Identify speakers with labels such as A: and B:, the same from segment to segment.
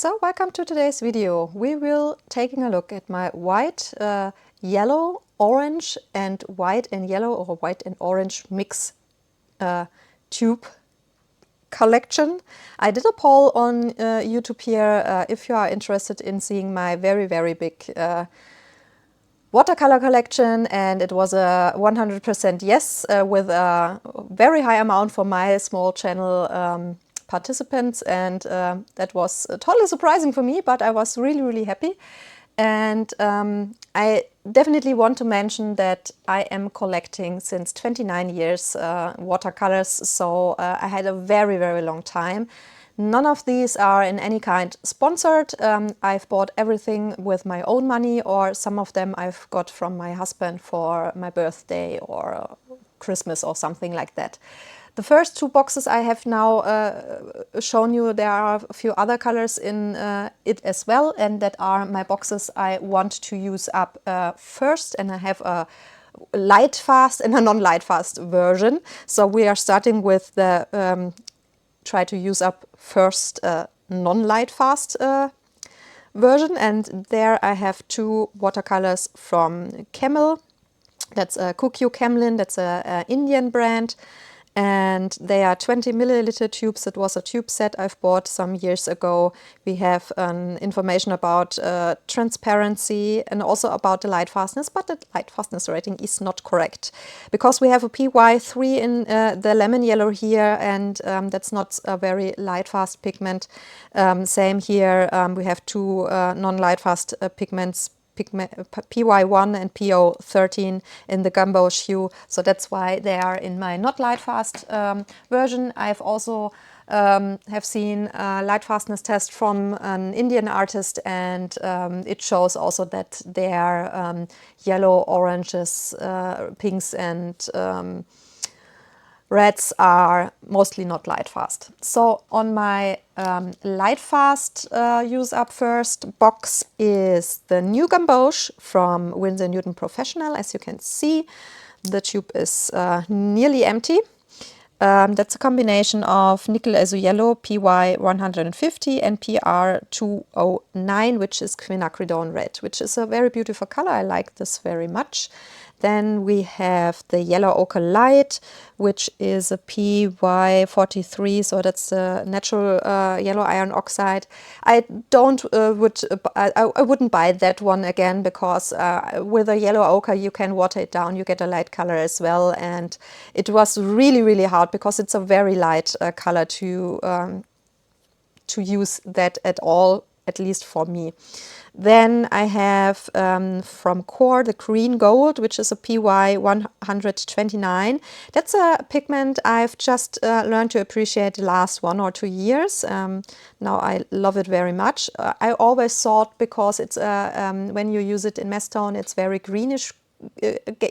A: So welcome to today's video. We will taking a look at my white, yellow, orange and white and yellow or white and orange mix tube collection. I did a poll on YouTube here if you are interested in seeing my very big watercolor collection, and it was a 100% yes with a very high amount for my small channel participants, and that was totally surprising for me, but I was really happy. And I definitely want to mention that I am collecting since 29 years watercolors, so I had a very long time. None of these are in any kind sponsored. I've bought everything with my own money, or some of them I've got from my husband for my birthday or Christmas or something like that. The first two boxes I have now shown you, there are a few other colors in it as well, and that are my boxes I want to use up first, and I have a light fast and a non-light fast version. So we are starting with the try to use up first non-light fast version, and there I have two watercolors from Qiaomei. That's a Qiaomei, that's a Indian brand. And they are 20 milliliter tubes. It was a tube set I've bought some years ago. We have information about transparency and also about the light fastness, but the light fastness rating is not correct because we have a PY3 in the lemon yellow here, and that's not a very light fast pigment. Same here, we have two non-light fast pigments, PY1 and PO13 in the gumbosh hue, so that's why they are in my not light fast version. I've also have seen a light fastness test from an Indian artist, and it shows also that their yellow, oranges, pinks and reds are mostly not light fast. So on my light fast use up first box is the new gumbosh from Winsor Newton Professional. As you can see, the tube is nearly empty. That's a combination of nickel azu yellow PY 150 and PR 209, which is quinacridone red, which is a very beautiful color. I like this very much. Then we have the yellow ochre light, which is a PY 43, so that's a natural yellow iron oxide. I wouldn't buy that one again, because with a yellow ochre you can water it down, you get a light color as well, and it was really hard because it's a very light color to use that at all, at least for me. Then I have from Core the green gold, which is a PY 129. That's a pigment I've just learned to appreciate the last 1 or 2 years. Now I love it very much. I always thought, because it's when you use it in mastone, it's very greenish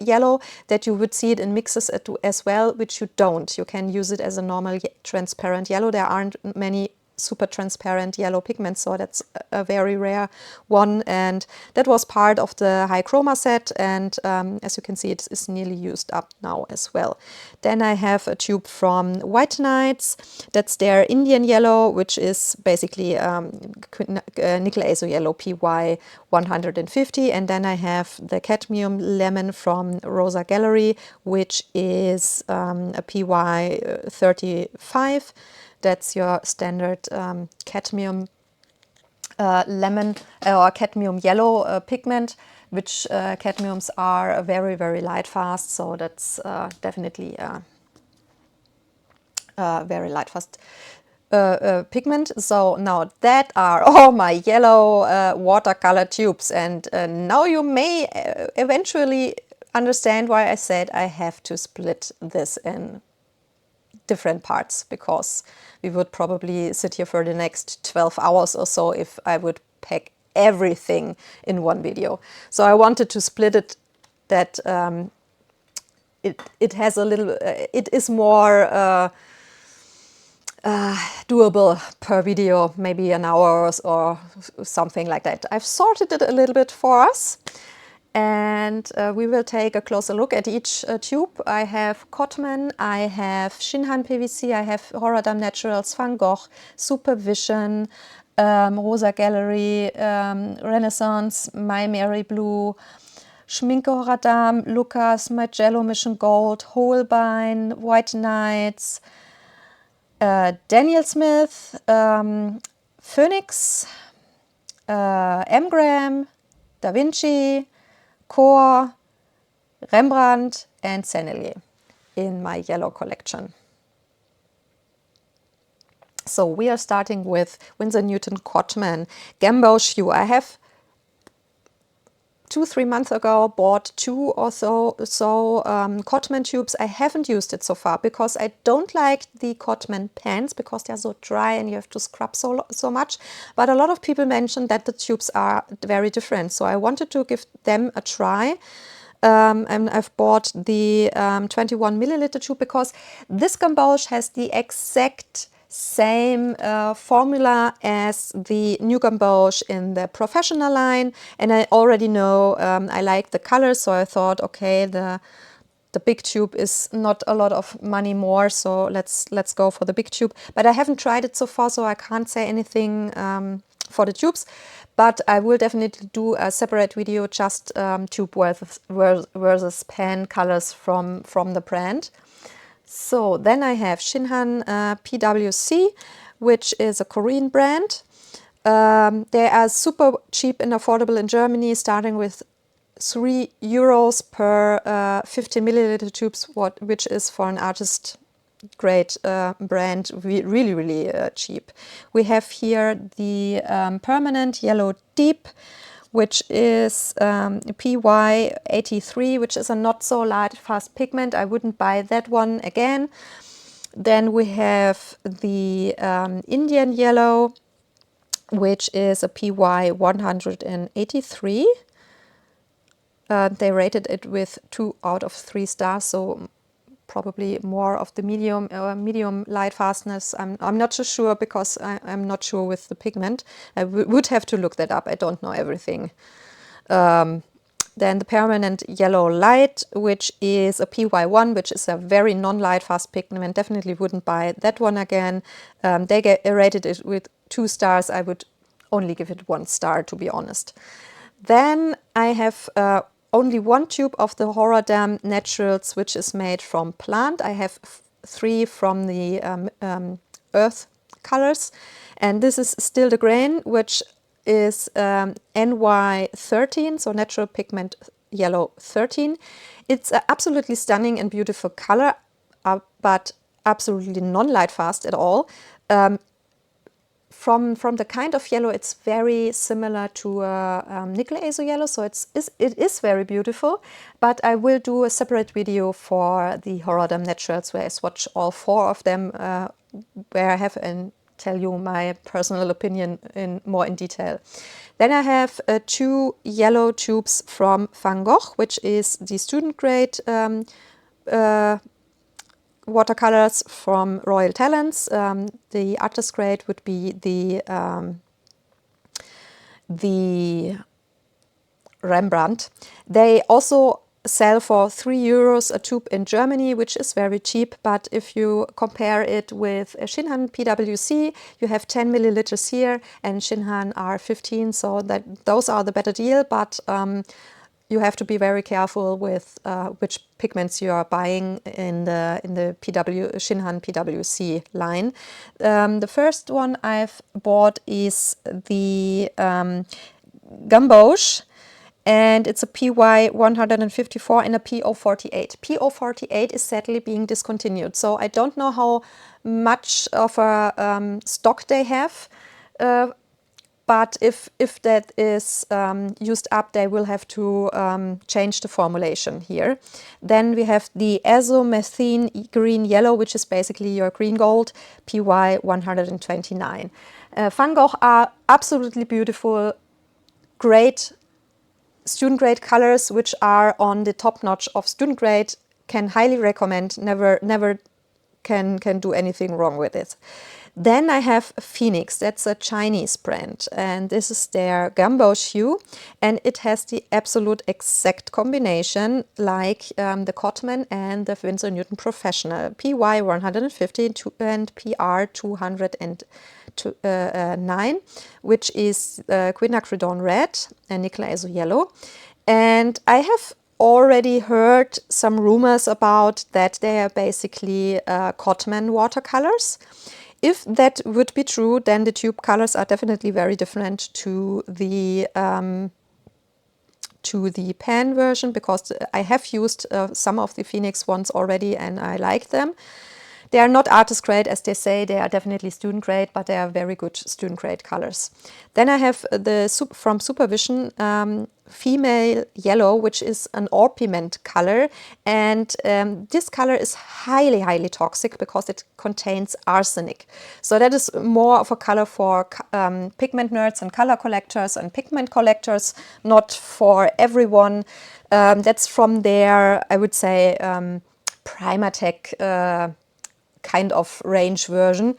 A: yellow, that you would see it in mixes as well, which you don't. You can use it as a normal transparent yellow. There aren't many super transparent yellow pigments, so that's a very rare one, and that was part of the high chroma set, and as you can see, it is nearly used up now as well. Then I have a tube from White Nights. That's their Indian yellow, which is basically nickel azu yellow PY 150, and then I have the cadmium lemon from Rosa Gallery, which is a PY 35. That's your standard cadmium lemon or cadmium yellow pigment, which cadmiums are very light fast, so that's definitely a very light fast pigment. So now that are all my yellow watercolor tubes, and now you may eventually understand why I said I have to split this in different parts, because we would probably sit here for the next 12 hours or so if I would pack everything in one video. So I wanted to split it, that it has a little, it is more doable per video, maybe an hour or something like that. I've sorted it a little bit for us. And we will take a closer look at each tube. I have Cotman, I have Shinhan PVC, I have Horadam Naturals, Van Gogh, Supervision, Rosa Gallery, Renaissance, My Mary Blue, Schminke Horadam, Lucas, Magello Mission Gold, Holbein, White Knights, Daniel Smith, Phoenix, Emgram, Da Vinci, Core, Rembrandt and Sennelier in my yellow collection. So we are starting with Winsor Newton Cotman Gamboge Hue. I have 2-3 months ago bought 2 or so Cotman tubes. I haven't used it so far because I don't like the Cotman pens because they're so dry and you have to scrub so much. But a lot of people mentioned that the tubes are very different. So I wanted to give them a try. And I've bought the 21 milliliter tube because this Gamboge has the exact same formula as the new Gamboge in the professional line, and I already know I like the colors, so I thought, okay, the big tube is not a lot of money more, so let's go for the big tube. But I haven't tried it so far, so I can't say anything for the tubes. But I will definitely do a separate video, just tube versus pen colors from the brand. So then I have Shinhan PWC, which is a Korean brand. They are super cheap and affordable in Germany, starting with €3 per 50 milliliter tubes, which is for an artist grade brand really cheap. We have here the permanent yellow deep, which is PY83, which is a not so light fast pigment. I wouldn't buy that one again. Then we have the Indian yellow, which is a PY183. They rated it with 2 out of 3 stars, so probably more of the medium light fastness. I'm not so sure because I'm not sure with the pigment. I would have to look that up. I don't know everything. Then the permanent yellow light, which is a PY1, which is a very non-light fast pigment. Definitely wouldn't buy that one again. They rated it with 2 stars. I would only give it 1 star, to be honest. Then I have only 1 tube of the Horadam Naturals, which is made from plant. I have 3 from the earth colors, and this is still the grain, which is NY13, so natural pigment yellow 13. It's an absolutely stunning and beautiful color, but absolutely non-light fast at all. From the kind of yellow, it's very similar to nickel azo yellow, so it is very beautiful. But I will do a separate video for the Horadam Naturals where I swatch all 4 of them, where I have and tell you my personal opinion more in detail. Then I have 2 yellow tubes from Van Gogh, which is the student grade watercolors from Royal Talents. The artist grade would be the Rembrandt. They also sell for €3 a tube in Germany, which is very cheap. But if you compare it with Shinhan PWC, you have 10 milliliters here, and Shinhan are 15, so those are the better deal. But you have to be very careful with which pigments you are buying in the Shinhan PWC line. The first one I've bought is the Gamboge, and it's a PY154 and a PO48. PO48 is sadly being discontinued, so I don't know how much of a stock they have. But if that is used up, they will have to change the formulation here. Then we have the azomethine green yellow, which is basically your green gold, PY129. Van Gogh are absolutely beautiful, great student grade colors, which are on the top notch of student grade. Can highly recommend. Never can do anything wrong with it. Then I have Phoenix, that's a Chinese brand, and this is their Gumbo Shoe, and it has the absolute exact combination like the Cotman and the Winsor Newton Professional, PY 150 and PR 209, which is quinacridone red and nickel azo yellow. And I have already heard some rumors about that they are basically Cotman watercolors. If that would be true, then the tube colors are definitely very different to the pen version, because I have used some of the Phoenix ones already and I like them. They are not artist grade, as they say. They are definitely student grade, but they are very good student grade colors. Then I have the from Supervision female yellow, which is an orpiment color, and this color is highly toxic because it contains arsenic. So that is more of a color for pigment nerds and color collectors and pigment collectors, not for everyone. That's from their, I would say, Primatech kind of range version.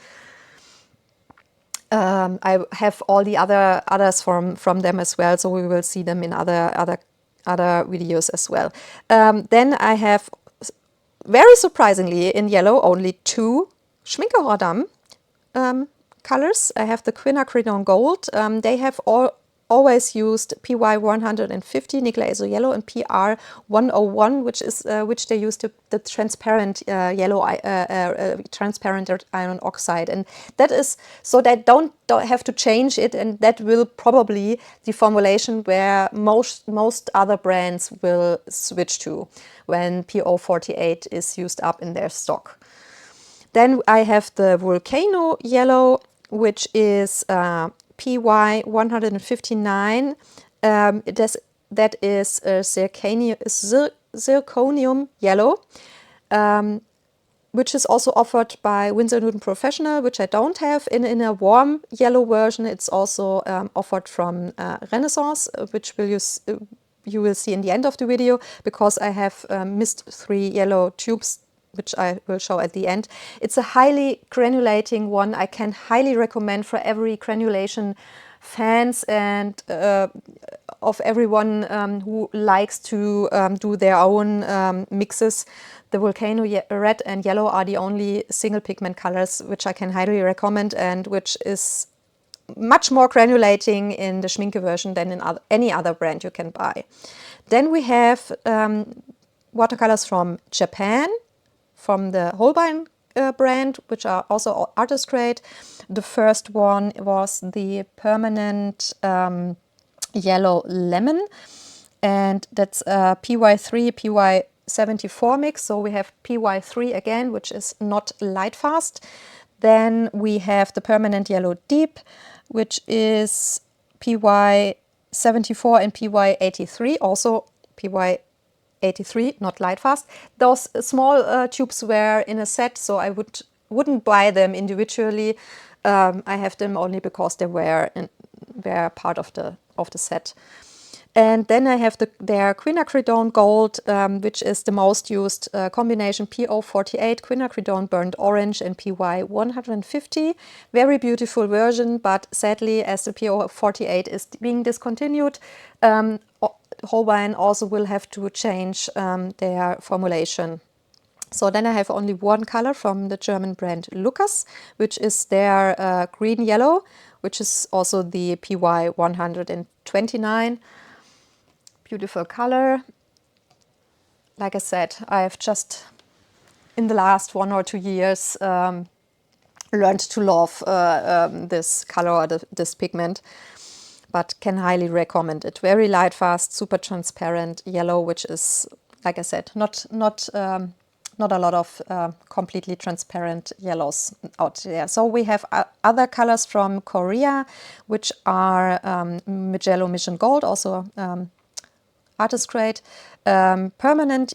A: I have all the others from them as well, so we will see them in other videos as well. Then I have, very surprisingly, in yellow only two Schminke Rodam colors. I have the quinacridone gold. They have always used PY 150 nickel azo yellow and PR 101, which they used the transparent yellow transparent iron oxide, and that is so they don't have to change it, and that will probably the formulation where most other brands will switch to when PO48 is used up in their stock. Then I have the Volcano yellow, which is PY 159. That is zirconium yellow, which is also offered by Winsor Newton Professional, which I don't have in a warm yellow version. It's also offered from Renaissance, which you will see in the end of the video, because I have missed 3 yellow tubes, which I will show at the end. It's a highly granulating one. I can highly recommend for every granulation fans and of everyone who likes to do their own mixes. The Volcano red and yellow are the only single pigment colors which I can highly recommend, and which is much more granulating in the Schminke version than in any other brand you can buy. Then we have watercolors from Japan, from the Holbein brand, which are also artist grade. The first one was the permanent yellow lemon, and that's PY3, PY74 mix. So we have PY3 again, which is not light fast. Then we have the permanent yellow deep, which is PY74 and PY83, also PY83, not light fast. Those small tubes were in a set, so I wouldn't buy them individually. I have them only because they were part of the set. And then I have their quinacridone gold, which is the most used combination, PO48 quinacridone burnt orange and PY 150. Very beautiful version, but sadly, as the PO48 is being discontinued, Holbein also will have to change their formulation. So then I have only one color from the German brand Lucas, which is their green yellow, which is also the PY 129. Beautiful color. Like I said, I have just in the last 1 or 2 years learned to love this color or this pigment, but can highly recommend it. Very light fast, super transparent yellow, which is, like I said, not a lot of completely transparent yellows out there. So we have other colors from Korea, which are Yellow Mission Gold, also artist grade, permanent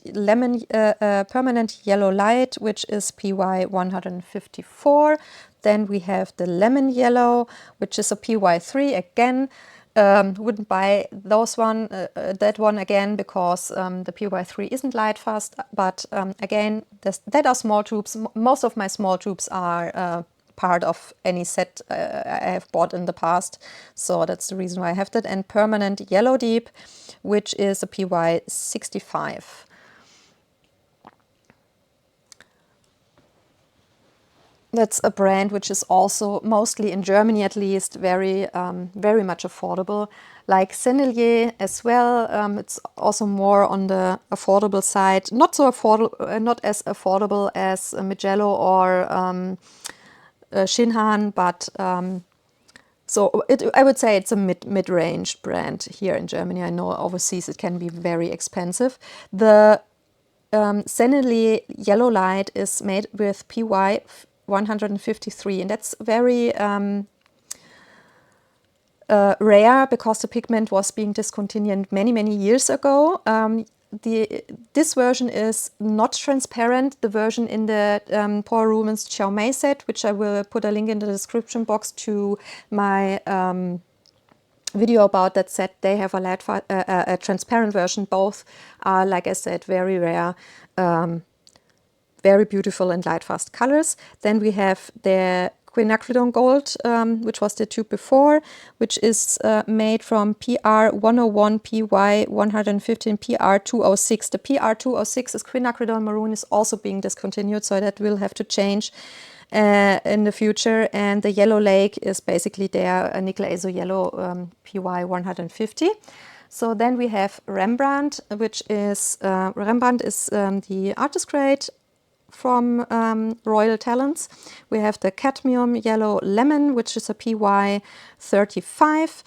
A: yellow light, which is PY 154. Then we have the lemon yellow, which is a PY3 again. Wouldn't buy that one again, because the PY3 isn't light fast, but again, that are small tubes. Most of my small tubes are part of any set I have bought in the past. So that's the reason why I have that. And Permanent Yellow Deep, which is a PY 65. That's a brand which is also mostly in Germany, at least, very much affordable. Like Sennelier as well, it's also more on the affordable side. Not so affordable, not as affordable as Mijello or Shinhan, but so I would say it's a mid-range brand here in Germany. I know overseas it can be very expensive. The Sennelier Yellow Light is made with PY 153, and that's very rare because the pigment was being discontinued many years ago. This version is not transparent. The version in the Paul Ruben's Qiaomei set, which I will put a link in the description box to my video about that set, they have a transparent version. Both are, like I said, very rare, very beautiful and light fast colors. Then we have the quinacridone gold, which was the tube before, which is made from PR 101, PY 115, PR 206. The PR 206 is quinacridone maroon, is also being discontinued, so that will have to change in the future. And the Yellow Lake is basically their nickel azo yellow, PY 150. So then we have Rembrandt, which is Rembrandt is the artist grade from Royal Talents. We have the Cadmium Yellow Lemon, which is a PY 35.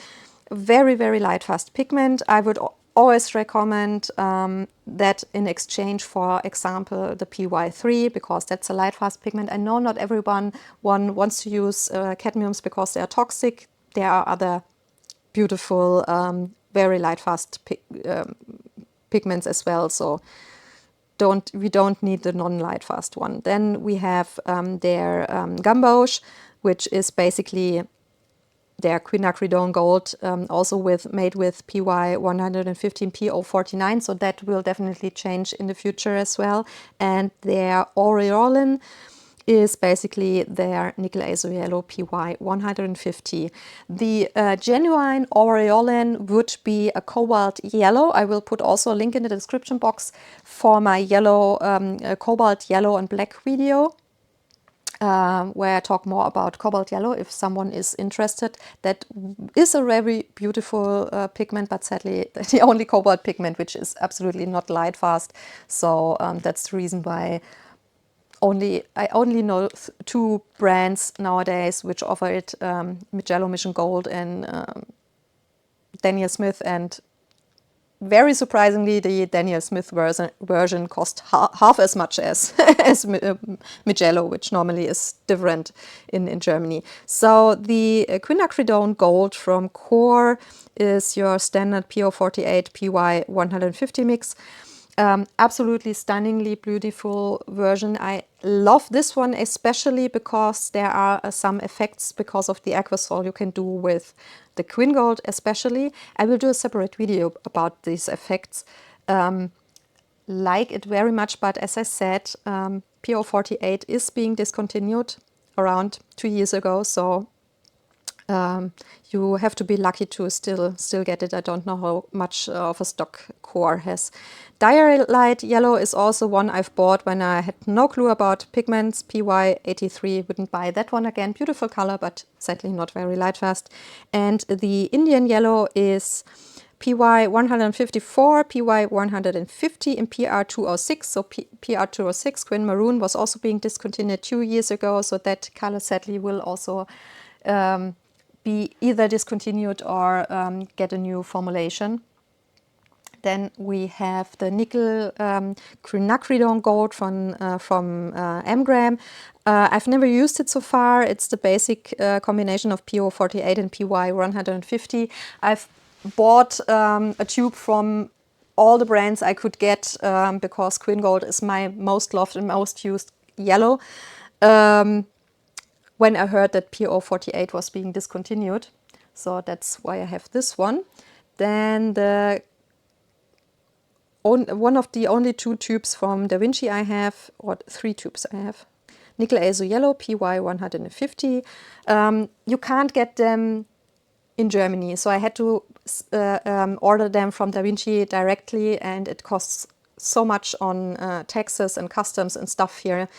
A: Very light fast pigment. I would always recommend that in exchange, for example, the PY 3, because that's a light fast pigment. I know not everyone wants to use cadmiums because they are toxic. There are other beautiful, very light fast pigments as well. So we don't need the non-light fast one. Then we have their Gamboge, which is basically their quinacridone gold, also made with PY 115 P049, so that will definitely change in the future as well. And their Aureolin is basically their nickel azo yellow PY 150. The genuine Aureolin would be a cobalt yellow. I will put also a link in the description box for my yellow, cobalt yellow and black video, where I talk more about cobalt yellow if someone is interested. That is a very beautiful pigment, but sadly the only cobalt pigment which is absolutely not light fast. So that's the reason why I only know two brands nowadays which offer it, Mijello Mission Gold and Daniel Smith. And very surprisingly, the Daniel Smith version cost half as much as Mijello, which normally is different in Germany. So the quinacridone gold from Core is your standard PO48 PY 150 mix. Absolutely stunningly beautiful version. I love this one especially because there are some effects because of the aquasol you can do with the Quin Gold especially. I will do a separate video about these effects. Like it very much, but as I said, PO48 is being discontinued around 2 years ago, so you have to be lucky to still get it. I don't know how much of a stock Core has. Diarite Yellow is also one I've bought when I had no clue about pigments. PY 83, wouldn't buy that one again. Beautiful color, but sadly not very light fast. And the Indian Yellow is PY 154, PY 150 in PR 206. So PR 206, Quin Maroon, was also being discontinued 2 years ago. So that color sadly will also be either discontinued or get a new formulation. Then we have the nickel quinacridone gold from Mgram. I've never used it so far. It's the basic combination of PO48 and PY 150. I've bought a tube from all the brands I could get because Quin Gold is my most loved and most used yellow. When I heard that PO48 was being discontinued. So that's why I have this one. Then one of the only 2 tubes from Da Vinci I have, or 3 tubes I have. Nickel Azo Yellow PY 150. You can't get them in Germany, so I had to order them from Da Vinci directly, and it costs so much on taxes and customs and stuff here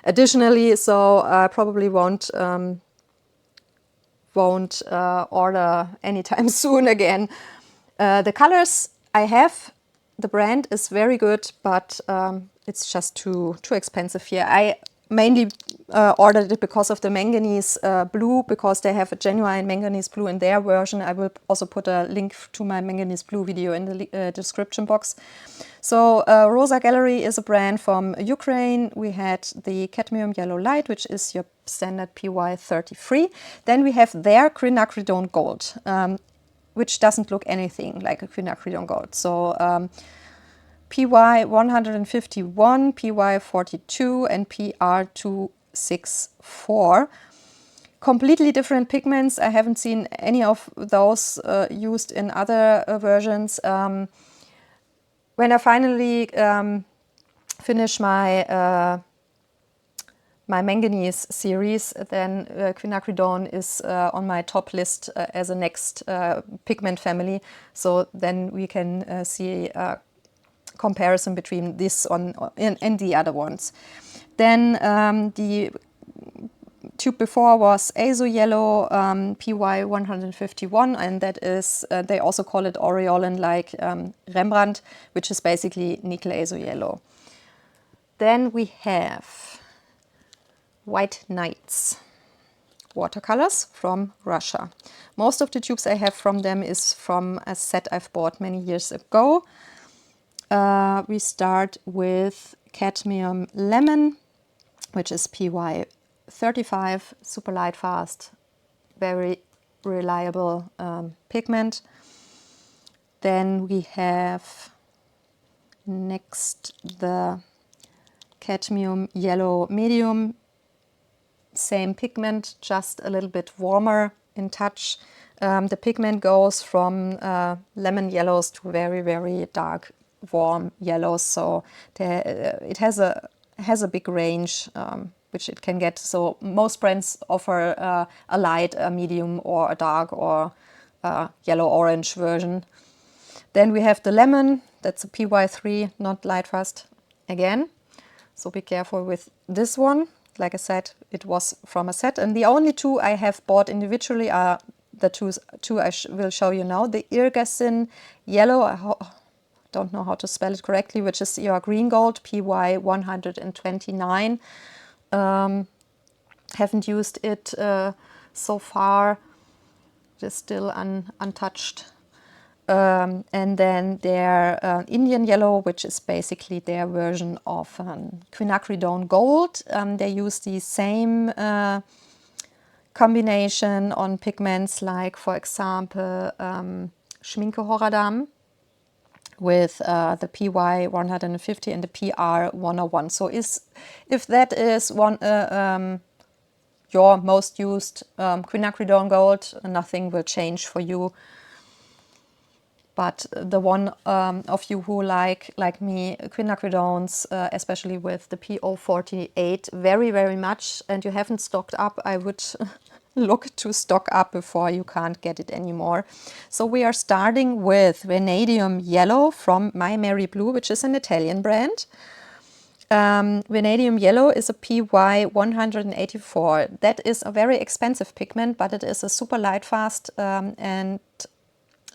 A: additionally, so I probably won't order anytime soon again. The colors I have, the brand is very good, but it's just too expensive here. I mainly ordered it because of the manganese blue, because they have a genuine manganese blue in their version. I will also put a link to my manganese blue video in the description box. So Rosa Gallery is a brand from Ukraine. We had the cadmium yellow light, which is your standard PY 33. Then we have their quinacridone gold, which doesn't look anything like a quinacridone gold. So PY 151, PY 42 and PR 264. Completely different pigments. I haven't seen any of those used in other versions. When I finally finish my my manganese series, then quinacridone is on my top list as a next pigment family. So then we can see a comparison between this and the other ones. Then the tube before was Azo Yellow PY 151, and that is, they also call it Aureolin like Rembrandt, which is basically nickel Azo Yellow. Then we have White Nights watercolors from Russia. Most of the tubes I have from them is from a set I've bought many years ago. We start with Cadmium Lemon, which is PY 35, super light fast, very reliable pigment. Then we have next the Cadmium Yellow Medium, same pigment, just a little bit warmer in touch. The pigment goes from lemon yellows to very, very dark, warm yellows, so it has a big range which it can get. So most brands offer a light, a medium, or a dark, or a yellow-orange version. Then we have the lemon, that's a PY3, not light fast again. So be careful with this one. Like I said, it was from a set. And the only two I have bought individually are the two I will show you now. The Irgasin Yellow, I don't know how to spell it correctly, which is your green gold, PY 129. Haven't used it so far. It is still untouched. And then their Indian Yellow, which is basically their version of quinacridone gold. They use the same combination on pigments like, for example, Schminke Horadam with the PY 150 and the PR 101. So if that is one your most used quinacridone gold, nothing will change for you. But the one of you who like me, quinacridones, especially with the PO48, very, very much, and you haven't stocked up, I would look to stock up before you can't get it anymore. So we are starting with Vanadium Yellow from My Mary Blue, which is an Italian brand. Vanadium Yellow is a PY 184. That is a very expensive pigment, but it is a super light fast and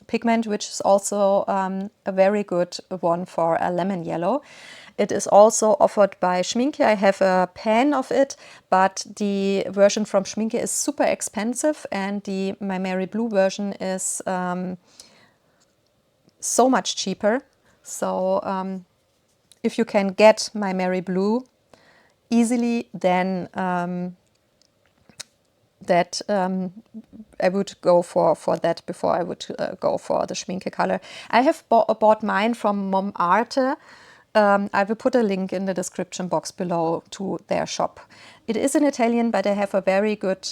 A: pigment, which is also a very good one for a lemon yellow. It is also offered by Schminke. I have a pan of it, but the version from Schminke is super expensive, and the My Mary Blue version is so much cheaper. So if you can get My Mary Blue easily, then I would go for that before I would go for the Schminke color. I have bought mine from Mom Arte. I will put a link in the description box below to their shop. It is in Italian, but they have a very good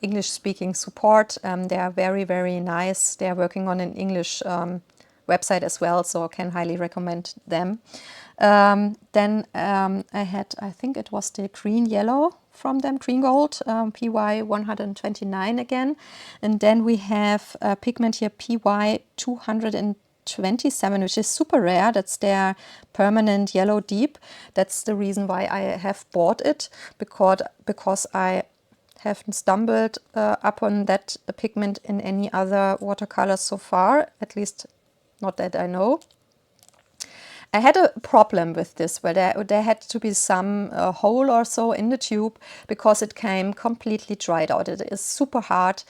A: English-speaking support. They are very, very nice. They are working on an English website as well, so I can highly recommend them. Then I think it was the green yellow from them, green gold, PY 129 again. And then we have a pigment here, PY 227, which is super rare. That's their permanent yellow deep. That's the reason why I have bought it, because I haven't stumbled upon that pigment in any other watercolors so far, at least not that I know. I had a problem with this, where there had to be some hole or so in the tube, because it came completely dried out. It is super hard,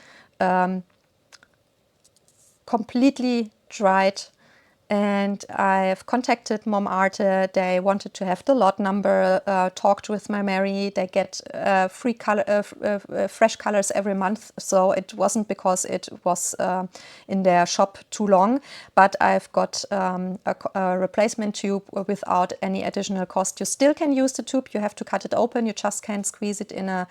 A: completely dried. And I've contacted Mom Arte. They wanted to have the lot number, talked with my Mary. They get free color, fresh colors every month. So it wasn't because it was in their shop too long, but I've got a replacement tube without any additional cost. You still can use the tube. You have to cut it open. You just can't squeeze it in a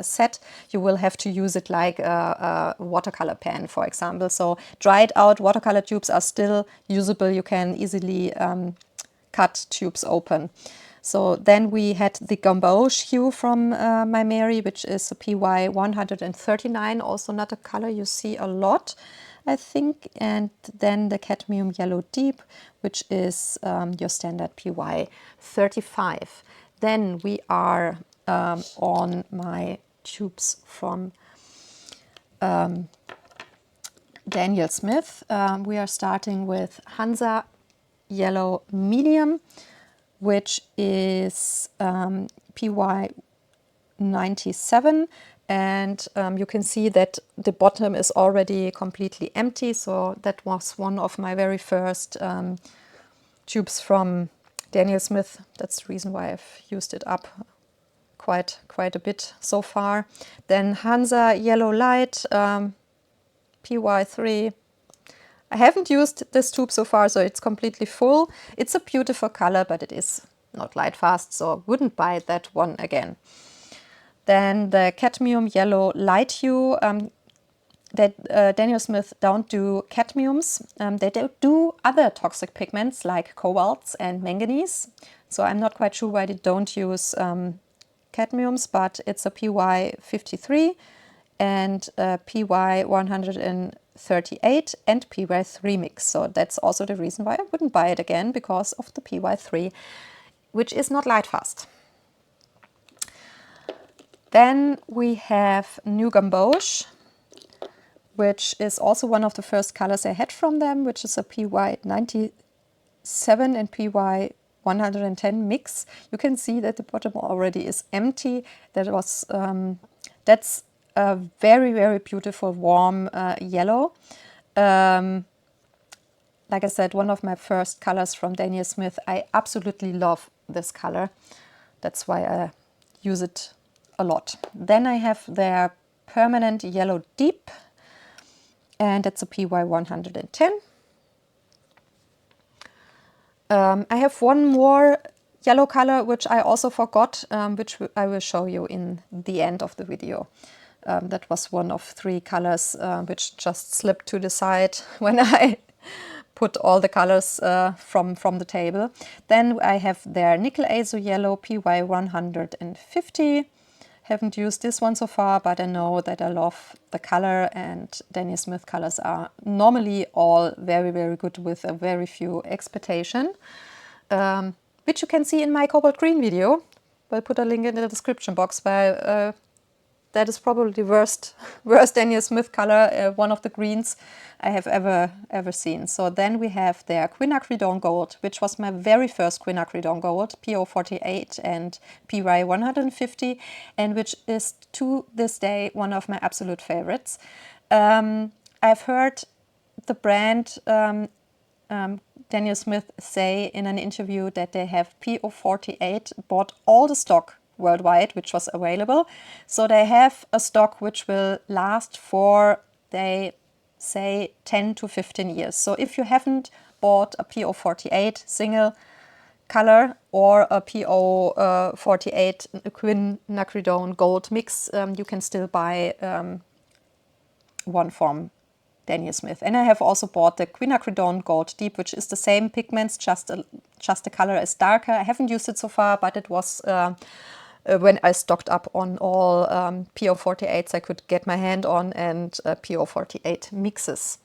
A: set. You will have to use it like a watercolor pen, for example. So dried out watercolor tubes are still usable. You can easily cut tubes open. So then we had the gamboge hue from my Mary, which is a PY 139, also not a color you see a lot, I think. And then the cadmium yellow deep, which is your standard PY 35. Then we are on my tubes from Daniel Smith. We are starting with Hansa Yellow Medium, which is PY 97, and you can see that the bottom is already completely empty. So that was one of my very first tubes from Daniel Smith. That's the reason why I've used it up quite a bit so far. Then Hansa Yellow Light, PY3. I haven't used this tube so far, so it's completely full. It's a beautiful color, but it is not light fast, so wouldn't buy that one again. Then the cadmium yellow light hue. That Daniel Smith don't do cadmiums. They do other toxic pigments like cobalts and manganese. So I'm not quite sure why they don't use cadmiums, but it's a PY 53 and PY 138 and PY 3 mix. So that's also the reason why I wouldn't buy it again, because of the PY 3, which is not light fast. Then we have New Gamboge, which is also one of the first colors I had from them, which is a PY 97 and PY 110 mix. You can see that the bottom already is empty. That's a very, very beautiful warm yellow. Like I said, one of my first colors from Daniel Smith. I absolutely love this color. That's why I use it a lot. Then I have their permanent yellow deep, and that's a PY 110. I have one more yellow color, which I also forgot, which I will show you in the end of the video. That was one of 3 colors which just slipped to the side when I put all the colors from the table. Then I have their Nickel Azo Yellow PY 150. Haven't used this one so far, but I know that I love the color, and Daniel Smith colors are normally all very, very good with a very few expectation, which you can see in my Cobalt Green video. I'll put a link in the description box, where that is probably the worst Daniel Smith color, one of the greens I have ever seen. So then we have their Quinacridone Gold, which was my very first Quinacridone Gold, PO48 and PY 150, and which is to this day one of my absolute favorites. I've heard the brand Daniel Smith say in an interview that they have PO48 bought all the stock worldwide which was available. So they have a stock which will last for, they say, 10 to 15 years. So if you haven't bought a PO48 single color or a PO48 Quinacridone Gold mix, you can still buy one from Daniel Smith. And I have also bought the Quinacridone Gold Deep, which is the same pigments, just the color is darker. I haven't used it so far, but it was when I stocked up on all PO48s I could get my hand on, and PO48 mixes.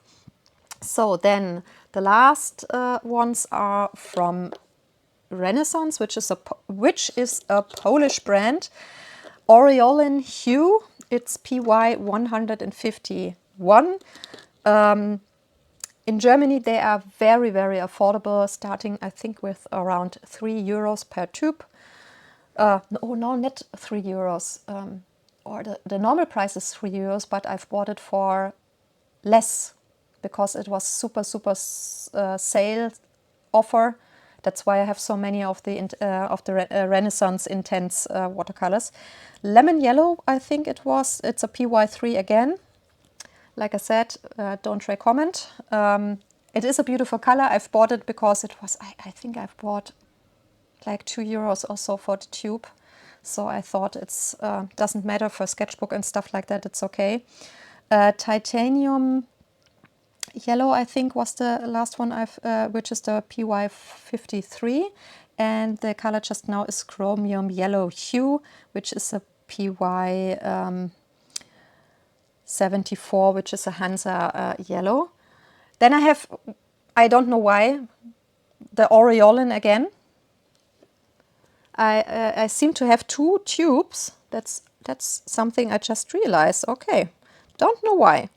A: So then the last ones are from Renaissance, which is a Polish brand. Aureolin Hue, it's PY 151. In Germany they are very, very affordable, starting I think with around €3 per tube. No, not €3. Or the normal price is €3, but I've bought it for less because it was super sale offer. That's why I have so many of the Renaissance Intense watercolors. Lemon Yellow, I think it was. It's a PY3 again. Like I said, don't recommend. It is a beautiful color. I've bought it because it was, I think I've bought like €2 or so for the tube. So I thought it's doesn't matter for sketchbook and stuff like that. It's okay. Titanium Yellow, I think, was the last one which is the PY53, and the color just now is Chromium Yellow Hue, which is a PY74, which is a Hansa yellow. Then I have, I don't know why, the Aureolin again. I seem to have 2 tubes. That's something I just realized. Okay, don't know why.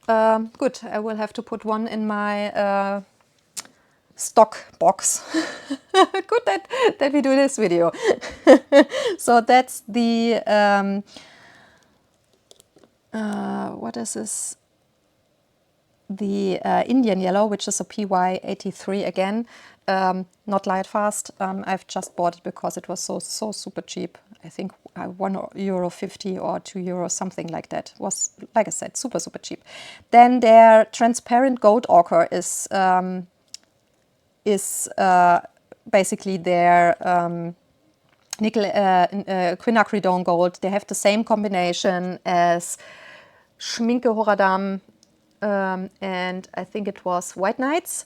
A: Good, I will have to put one in my stock box. Good that we do this video. So that's the, what is this? The Indian Yellow, which is a PY83 again. Not light fast. I've just bought it because it was so super cheap. I think €1.50 or €2, something like that. Was, like I said, super cheap. Then their transparent gold ochre is basically their nickel quinacridone gold. They have the same combination as Schminke Horadam and I think it was White Nights,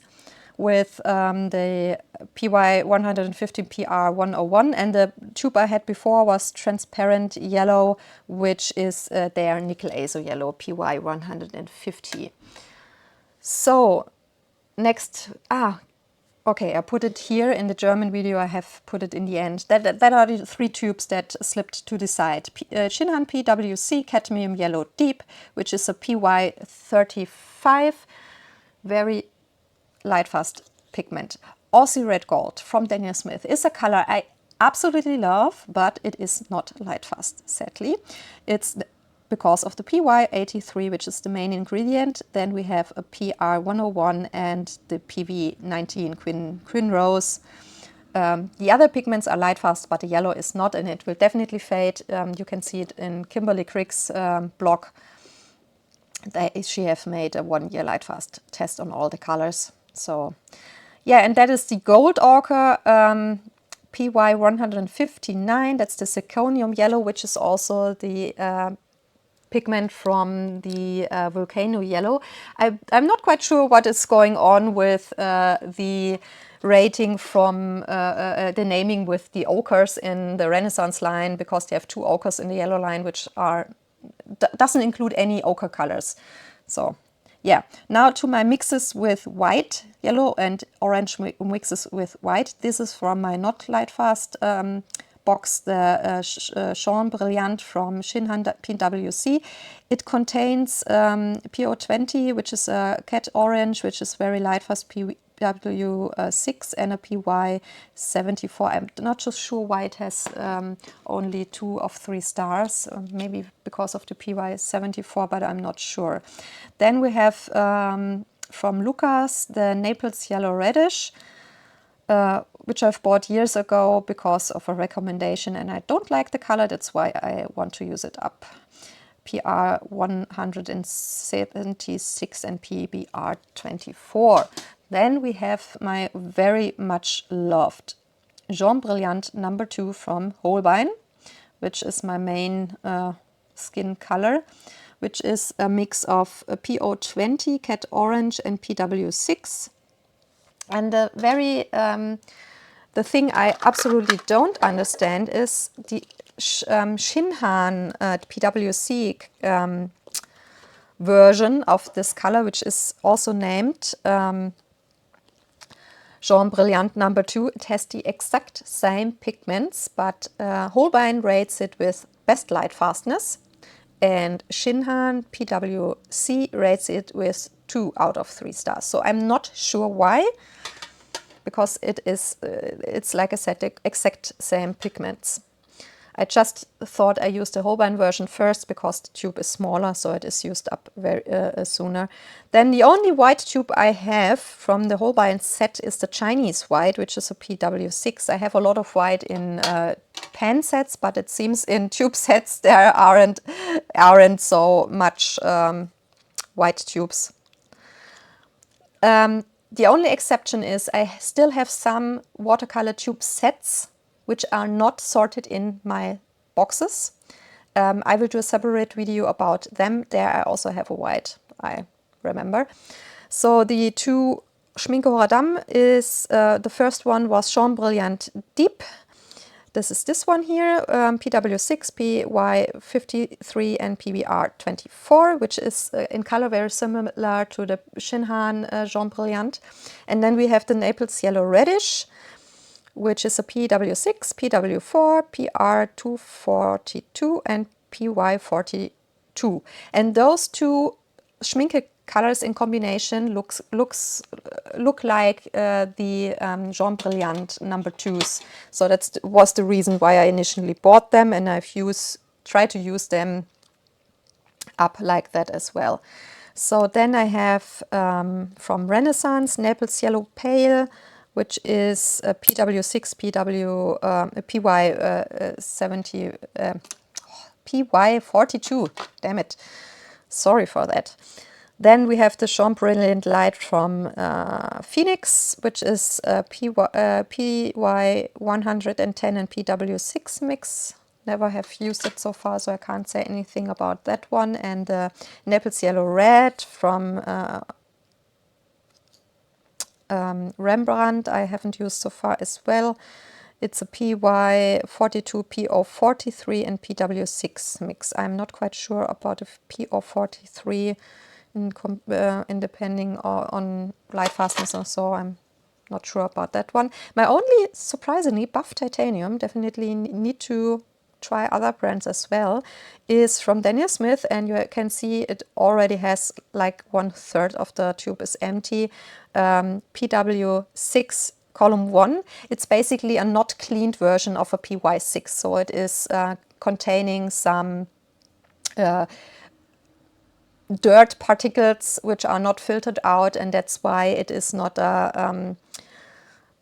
A: with the PY 115 PR 101, and the tube I had before was transparent yellow, which is their nickel azo yellow PY 150. So next, okay, I put it here in the German video. I have put it in the end. That are the 3 tubes that slipped to the side. Shinhan PWC Cadmium Yellow Deep, which is a PY 35, very light fast pigment. Aussie Red Gold from Daniel Smith is a color I absolutely love, but it is not light fast, sadly. It's because of the PY83, which is the main ingredient. Then we have a PR 101 and the PV19 Quin Rose. The other pigments are light fast, but the yellow is not, and it will definitely fade. You can see it in Kimberly Crick's blog. She have made a 1-year light fast test on all the colors. So yeah, and that is the gold ochre, PY 159. That's the zirconium yellow, which is also the pigment from the volcano yellow. I'm not quite sure what is going on with the rating from the naming with the ochres in the Renaissance line, because they have 2 ochres in the yellow line, which doesn't include any ochre colors. So yeah, now to my mixes with white, yellow and orange mixes with white. This is from my not light fast box, the Jean Brilliant from Shinhan PWC. It contains PO20, which is a cat orange, which is very light fast, PW6, and a PY74. I'm not so sure why it has only 2 of 3 stars, maybe because of the PY74, but I'm not sure. Then we have from Lucas the Naples Yellow Reddish, which I've bought years ago because of a recommendation, and I don't like the color. That's why I want to use it up. PR 176 and PBR 24. Then we have my very much loved Jean Brilliant number 2 from Holbein, which is my main skin color, which is a mix of PO20, Cat Orange, and PW6. And the thing I absolutely don't understand is the Shinhan PWC version of this color, which is also named Jaune Brilliant number 2. It has the exact same pigments, but Holbein rates it with best light fastness, and Shinhan PWC rates it with 2 out of 3 stars. So I'm not sure why, because it's like I said, the exact same pigments. I just thought I used the Holbein version first because the tube is smaller, so it is used up very sooner. Then the only white tube I have from the Holbein set is the Chinese white, which is a PW6. I have a lot of white in pen sets, but it seems in tube sets there aren't so much white tubes. The only exception is I still have some watercolor tube sets which are not sorted in my boxes. I will do a separate video about them. There I also have a white, I remember. So the two Schminke Horadam is, the first one was Jaune Brilliant Deep. This is this one here, PW6, PY53 and PBR24, which is in color very similar to the Shinhan Jaune Brilliant. And then we have the Naples Yellow Reddish, which is a PW6, PW4, PR242 and PY42. And those two Schminke colors in combination look like the Jaune Brilliant number 2s. So that was the reason why I initially bought them, and I've tried to use them up like that as well. So then I have from Renaissance Naples Yellow Pale, which is a PW6, PY42, damn it, sorry for that. Then we have the Jaune Brilliant Light from Phoenix, which is PY110 and PW6 mix. Never have used it so far, so I can't say anything about that one. And Naples Yellow Red from Rembrandt, I haven't used so far as well. It's a PY42, PO43 and PW6 mix. I'm not quite sure about if PO43 in depending on light fastness or so. I'm not sure about that one. My only, surprisingly, buff titanium, definitely need to try other brands as well, is from Daniel Smith, and you can see it already has like 1/3 of the tube is empty. PW6 column 1. It's basically a not cleaned version of a PY6, so it is containing some dirt particles which are not filtered out, and that's why it is not a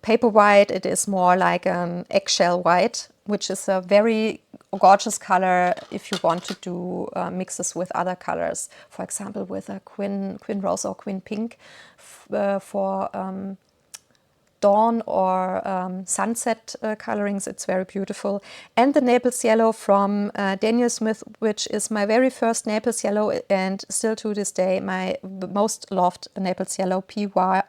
A: paper white. It is more like an eggshell white, which is a very gorgeous color if you want to do mixes with other colors. For example, with a quin rose or quin pink for dawn or sunset colorings. It's very beautiful. And the Naples Yellow from Daniel Smith, which is my very first Naples Yellow and still to this day my most loved Naples Yellow, PW4,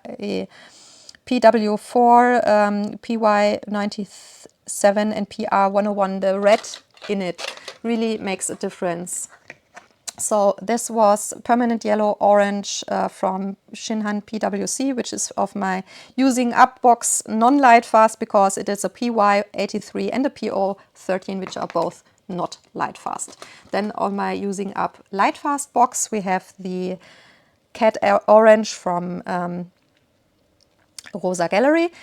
A: PY97 and PR101. The red in it really makes a difference. So this was Permanent Yellow Orange from Shinhan PWC, which is of my using up box, non-light fast, because it is a PY83 and a PO13, which are both not light fast. Then on my using up light fast box, we have the Cat Orange from Rosa Gallery,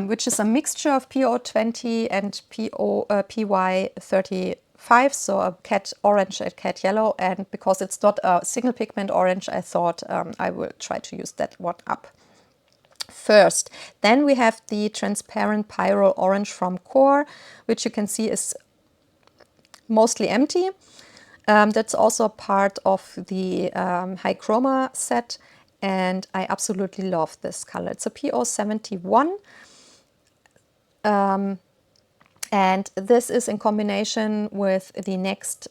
A: which is a mixture of PO20 and PY35, so a cat orange and cat yellow. And because it's not a single pigment orange, I thought I will try to use that one up first. Then we have the transparent Pyro Orange from Core, which you can see is mostly empty. That's also part of the High Chroma set, and I absolutely love this color. It's a PO71. And this is in combination with the next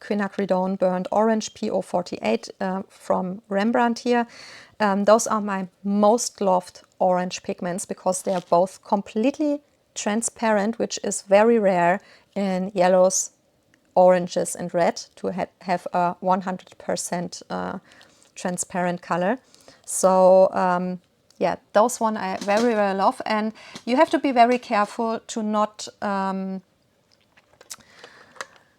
A: Quinacridone Burnt Orange PO48 from Rembrandt here. Those are my most loved orange pigments because they are both completely transparent, which is very rare in yellows, oranges and red to have a 100% transparent color. So yeah, those one I very, very love, and you have to be very careful to not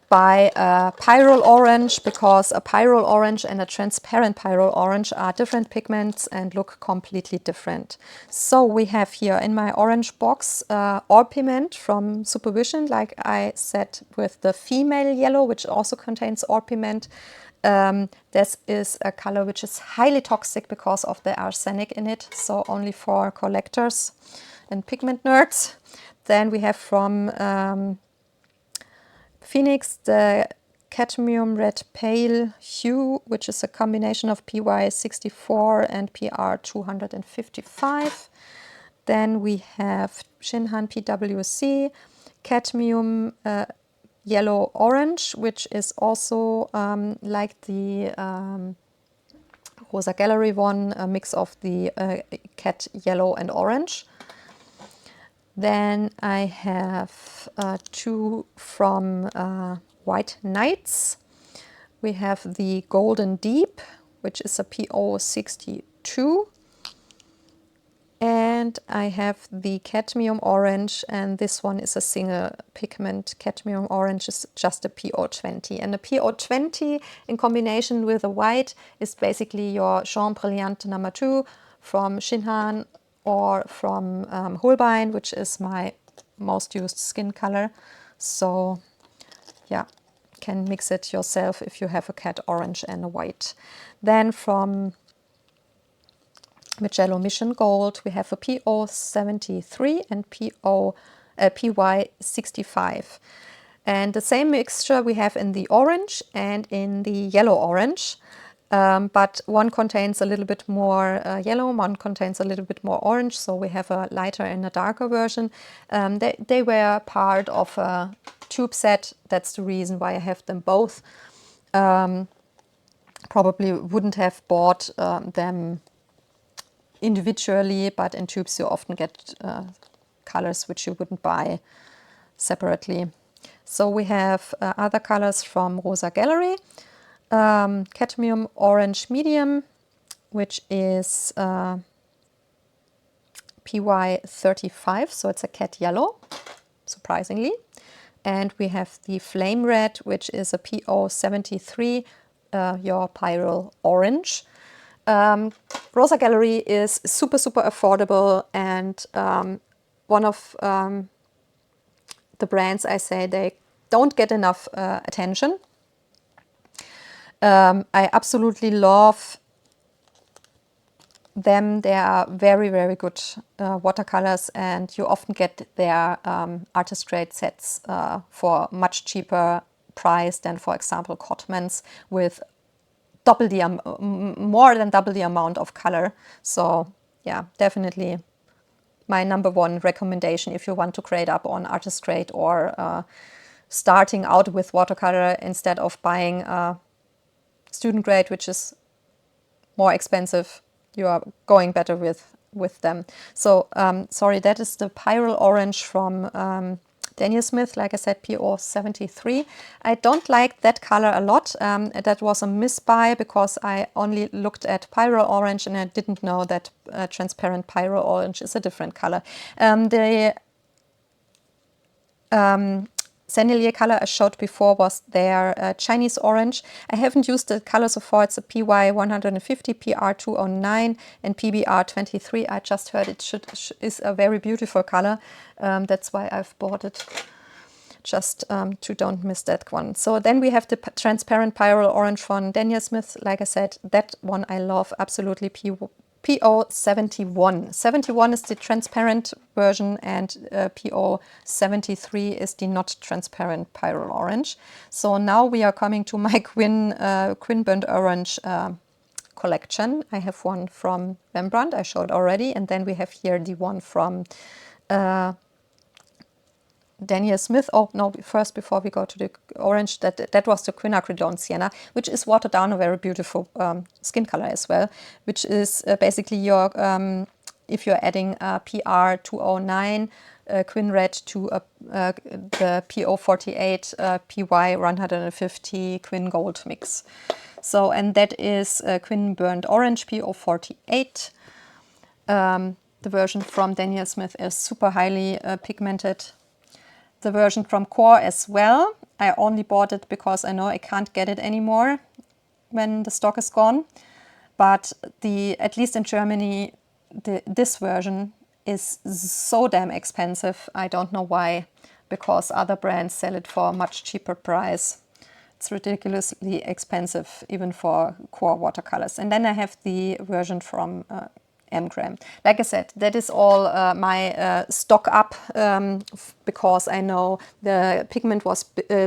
A: buy a pyrrole orange, because a pyrrole orange and a transparent pyrrole orange are different pigments and look completely different. So we have here in my orange box Orpiment from Supervision, like I said, with the female yellow, which also contains Orpiment. This is a color which is highly toxic because of the arsenic in it, so only for collectors and pigment nerds. Then we have from Phoenix the Cadmium Red Pale Hue, which is a combination of PY64 and PR255. Then we have Shinhan PWC Cadmium Yellow Orange, which is also like the Rosa Gallery one, a mix of the cat yellow and orange. Then I have two from White Nights. We have the Golden Deep, which is a PO62. And I have the Cadmium Orange, and this one is a single pigment. Cadmium Orange is just a PO20. And the PO20 in combination with a white is basically your Jaune Brilliant number 2 from Shinhan or from Holbein, which is my most used skin color. So yeah, can mix it yourself if you have a cat orange and a white. Then from Mijello Mission Gold, we have a PO73 and PY65. And the same mixture we have in the orange and in the yellow orange. But one contains a little bit more yellow, one contains a little bit more orange, so we have a lighter and a darker version. They were part of a tube set. That's the reason why I have them both. Probably wouldn't have bought them individually, but in tubes you often get colors which you wouldn't buy separately. So we have other colors from Rosa Gallery. Cadmium Orange Medium, which is PY35, so it's a cat yellow, surprisingly. And we have the Flame Red, which is a PO73, your Pyrrole Orange. Rosa Gallery is super, super affordable, and one of the brands I say they don't get enough attention. I absolutely love them. They are very, very good watercolors, and you often get their artist grade sets for much cheaper price than, for example, Cotman's with double the more than double the amount of color. So yeah, definitely my number one recommendation if you want to grade up on artist grade or starting out with watercolor instead of buying student grade, which is more expensive. You are going better with them. So sorry, that is the Pyrrole Orange from Daniel Smith, like I said, PO73. I don't like that color a lot. That was a misbuy because I only looked at Pyrrole Orange and I didn't know that transparent Pyrrole Orange is a different color. The Sennelier color I showed before was their Chinese orange. I haven't used the color so far. It's a PY150, PR209 and PBR23. I just heard it is a very beautiful color. That's why I've bought it, just to don't miss that one. So then we have the transparent Pyrrole Orange from Daniel Smith. Like I said, that one I love absolutely. PO71. 71 is the transparent version, and PO73 is the not transparent Pyrrole Orange. So now we are coming to my Quin Burnt Orange collection. I have one from Rembrandt, I showed already, and then we have here the one from Daniel Smith. Oh no, first before we go to the orange, that was the quinacridone sienna, which is watered down, a very beautiful skin color as well, which is basically your if you're adding PR 209 Quin Red to the PO48 PY 150 Quin Gold mix. So, and that is Quin Burnt Orange PO48. The version from Daniel Smith is super highly pigmented. The version from Core as well. I only bought it because I know I can't get it anymore when the stock is gone. But at least in Germany, this version is so damn expensive. I don't know why, because other brands sell it for a much cheaper price. It's ridiculously expensive, even for Core watercolors. And then I have the version from mgram. Like I said, that is all my stock up because I know the pigment was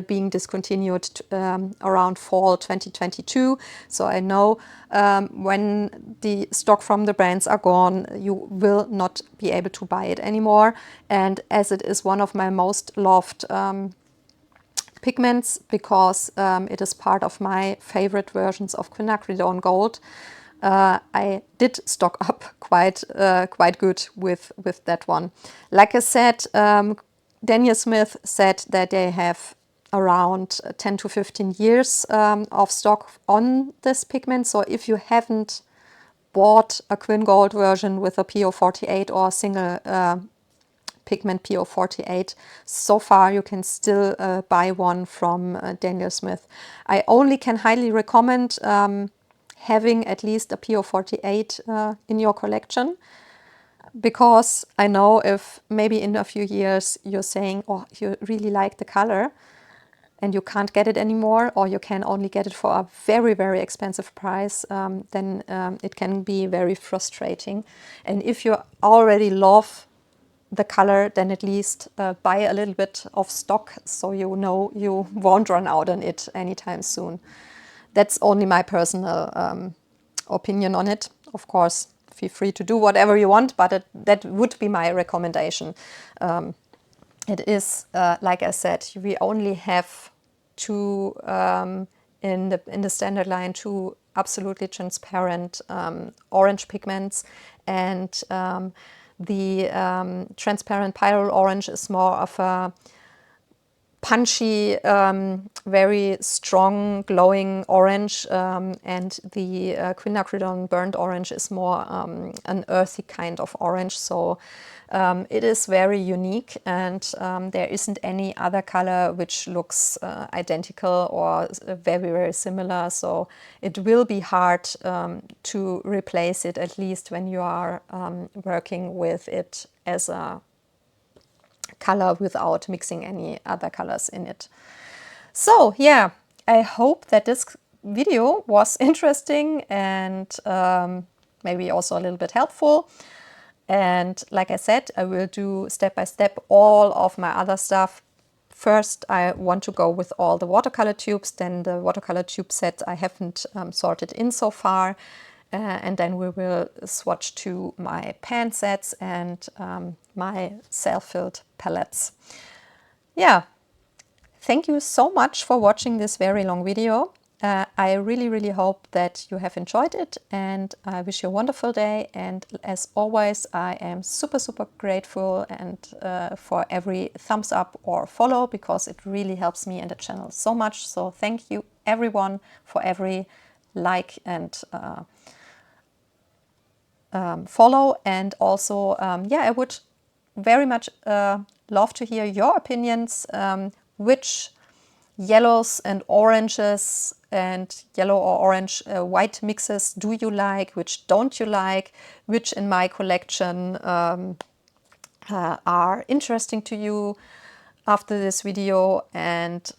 A: being discontinued around fall 2022. So I know when the stock from the brands are gone, you will not be able to buy it anymore. And as it is one of my most loved pigments, because it is part of my favorite versions of quinacridone gold, I did stock up quite good with that one. Like I said, Daniel Smith said that they have around 10 to 15 years of stock on this pigment. So if you haven't bought a Quin Gold version with a PO48 or a single pigment PO48, so far you can still buy one from Daniel Smith. I only can highly recommend having at least a PO48 in your collection, because I know if maybe in a few years you're saying, oh, you really like the color and you can't get it anymore, or you can only get it for a very, very expensive price, then it can be very frustrating. And if you already love the color, then at least buy a little bit of stock so you know you won't run out on it anytime soon. That's only my personal opinion on it. Of course, feel free to do whatever you want, but that would be my recommendation. It is, like I said, we only have two, in the standard line, two absolutely transparent orange pigments, and the transparent pyrrole orange is more of a punchy, very strong, glowing orange, and the quinacridone burnt orange is more an earthy kind of orange. So it is very unique, and there isn't any other color which looks identical or very, very similar. So it will be hard to replace it, at least when you are working with it as a color without mixing any other colors in it. So yeah, I hope that this video was interesting and maybe also a little bit helpful. And like I said, I will do step by step all of my other stuff. First, I want to go with all the watercolor tubes, then the watercolor tube set I haven't sorted in so far. And then we will swatch to my pan sets and my self-filled palettes. Yeah, thank you so much for watching this very long video. I really, really hope that you have enjoyed it, and I wish you a wonderful day. And as always, I am super, super grateful and for every thumbs up or follow, because it really helps me and the channel so much. So thank you everyone for every like and follow. And also, yeah, I would very much love to hear your opinions. Which yellows and oranges and yellow or orange white mixes do you like? Which don't you like? Which in my collection are interesting to you after this video? And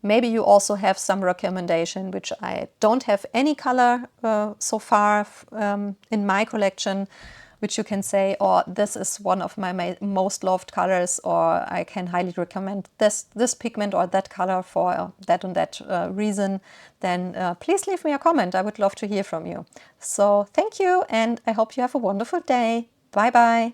A: maybe you also have some recommendation, which I don't have any color so far in my collection, which you can say, oh, this is one of my most loved colors, or I can highly recommend this pigment or that color for that and that reason. Then please leave me a comment. I would love to hear from you. So thank you, and I hope you have a wonderful day. Bye bye.